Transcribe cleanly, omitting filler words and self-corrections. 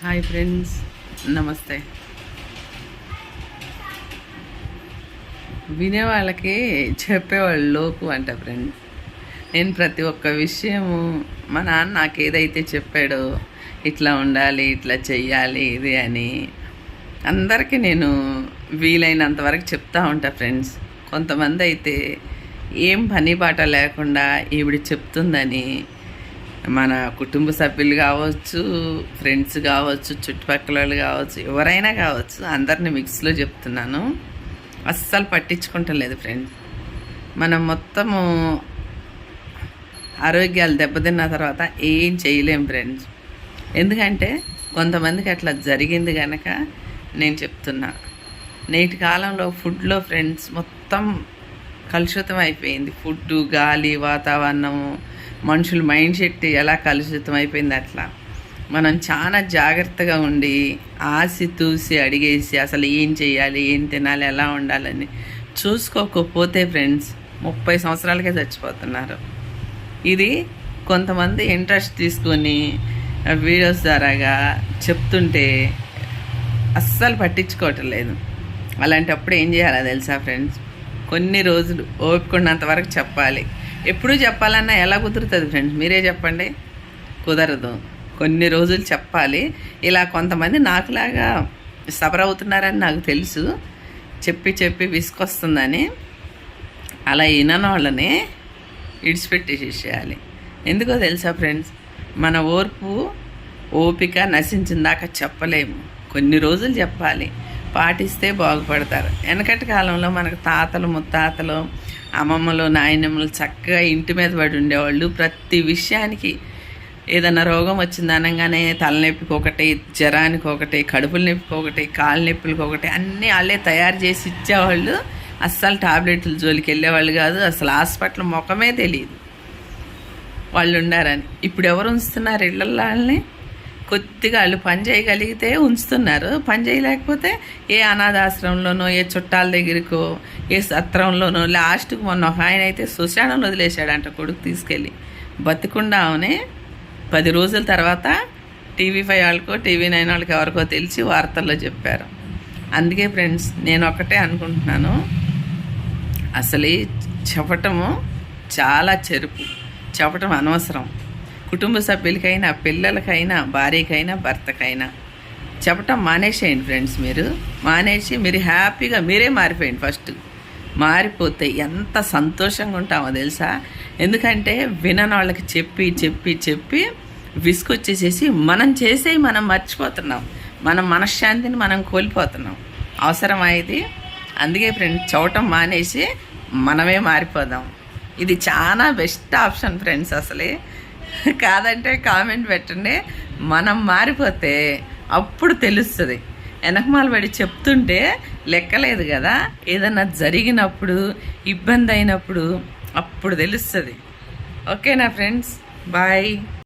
Hi friends, నమస్తే. వినేవాళ్ళకి చెప్పేవాళ్ళు లోకు అంట ఫ్రెండ్స్. నేను ప్రతి ఒక్క విషయము మా నాన్న నాకు ఏదైతే చెప్పాడో ఇట్లా ఉండాలి, ఇట్లా చెయ్యాలి ఇది అని అందరికీ నేను వీలైనంత వరకు చెప్తా ఉంటా ఫ్రెండ్స్. కొంతమంది అయితే ఏం పని బాట లేకుండా ఈవిడ చెప్తుందని మన కుటుంబ సభ్యులు కావచ్చు, ఫ్రెండ్స్ కావచ్చు, చుట్టుపక్కల వాళ్ళు కావచ్చు, ఎవరైనా కావచ్చు, అందరిని మిక్స్లో చెప్తున్నాను. అస్సలు పట్టించుకుంటలేదు ఫ్రెండ్స్. మనం మొత్తము ఆరోగ్యాలు దెబ్బతిన్న తర్వాత ఏం చేయలేం ఫ్రెండ్స్. ఎందుకంటే కొంతమందికి అట్లా జరిగింది కనుక నేను చెప్తున్నా. నేటి కాలంలో ఫుడ్లో ఫ్రెండ్స్ మొత్తం కలుషితం అయిపోయింది. ఫుడ్, గాలి, వాతావరణము, మనుషుల మైండ్ సెట్ ఎలా కలుషితం అయిపోయింది. అట్లా మనం చాలా జాగ్రత్తగా ఉండి ఆసి తూసి అడిగేసి అసలు ఏం చేయాలి, ఏం తినాలి, ఎలా ఉండాలని చూసుకోకపోతే ఫ్రెండ్స్ 30 సంవత్సరాలకే చచ్చిపోతున్నారు. ఇది కొంతమంది ఇంట్రెస్ట్ తీసుకొని వీడియోస్ ద్వారాగా చెప్తుంటే అస్సలు పట్టించుకోవటం లేదు. అలాంటప్పుడు ఏం చేయాలో తెలుసా ఫ్రెండ్స్? కొన్ని రోజులు ఓపికన్నంత వరకు చెప్పాలి. ఎప్పుడూ చెప్పాలన్నా ఎలా కుదురుతుంది ఫ్రెండ్స్? మీరే చెప్పండి. కుదరదు. కొన్ని రోజులు చెప్పాలి. ఇలా కొంతమంది నాకులాగా సబర్ అవుతున్నారని నాకు తెలుసు. చెప్పి చెప్పి విసుకొస్తుందని అలా వినని వాళ్ళని విడిచిపెట్టేసేసేయాలి. ఎందుకో తెలుసా ఫ్రెండ్స్? మన ఓపిక నశించిన దాకా చెప్పలేము. కొన్ని రోజులు చెప్పాలి, పాటిస్తే బాగుపడతారు. వెనకటి కాలంలో మనకు తాతలు, ముత్తాతలు, అమ్మమ్మలు, నాయనమ్మలు చక్కగా ఇంటి మీద పడి ఉండేవాళ్ళు. ప్రతి విషయానికి ఏదైనా రోగం వచ్చింది అనగానే తలనొప్పికి ఒకటి, జ్వరానికి ఒకటి, కడుపుల నొప్పికి ఒకటి, కాళ్ళ నొప్పులకి ఒకటి అన్నీ వాళ్ళే తయారు చేసి ఇచ్చేవాళ్ళు. అస్సలు టాబ్లెట్ల జోలికి వెళ్ళేవాళ్ళు కాదు. అసలు హాస్పిటల్ ముఖమే తెలియదు వాళ్ళు ఉండారని. ఇప్పుడు ఎవరు ఉంచుతున్నారు ఇళ్ళల్లో వాళ్ళని? కొద్దిగా వాళ్ళు పని చేయగలిగితే ఉంచుతున్నారు. పని చేయలేకపోతే ఏ అనాథాశ్రమంలోనో, ఏ చుట్టాల దగ్గరికో, ఏ సత్రంలోనో, లాస్ట్కి మొన్న ఒక ఆయన అయితే శ్మశానంలో వదిలేశాడంట కొడుకు తీసుకెళ్ళి. బతికుండా ఆమెనే 10 రోజుల తర్వాత TV5 వాళ్ళకో, TV9 వాళ్ళకి ఎవరికో తెలిసి వార్తల్లో చెప్పారు. అందుకే ఫ్రెండ్స్ నేను ఒకటే అనుకుంటున్నాను, అసలు చెప్పటము చాలా చెరుపు, చెప్పటం అనవసరం. కుటుంబ సభ్యులకైనా, పిల్లలకైనా, భార్యకైనా, భర్తకైనా చెప్పటం మానేసేయండి ఫ్రెండ్స్. మీరు మానేసి మీరు హ్యాపీగా మీరే మారిపోయండి. ఫస్ట్ మారిపోతే ఎంత సంతోషంగా ఉంటామో తెలుసా? ఎందుకంటే వినని వాళ్ళకి చెప్పి చెప్పి చెప్పి విసుకొచ్చేసేసి మనం మర్చిపోతున్నాం. మన మనశ్శాంతిని మనం కోల్పోతున్నాం. అవసరమా ఇది? అందుకే ఫ్రెండ్స్ చెప్పటం మానేసి మనమే మారిపోదాం. ఇది చాలా బెస్ట్ ఆప్షన్ ఫ్రెండ్స్. అసలే కాదంటే కామెంట్ పెట్టండి. మనం మారిపోతే అప్పుడు తెలుస్తుంది. వెనకమాల పడి చెప్తుంటే లెక్కలేదు కదా. ఏదన్నా జరిగినప్పుడు, ఇబ్బంది అయినప్పుడు అప్పుడు తెలుస్తుంది. ఓకేనా ఫ్రెండ్స్? బాయ్.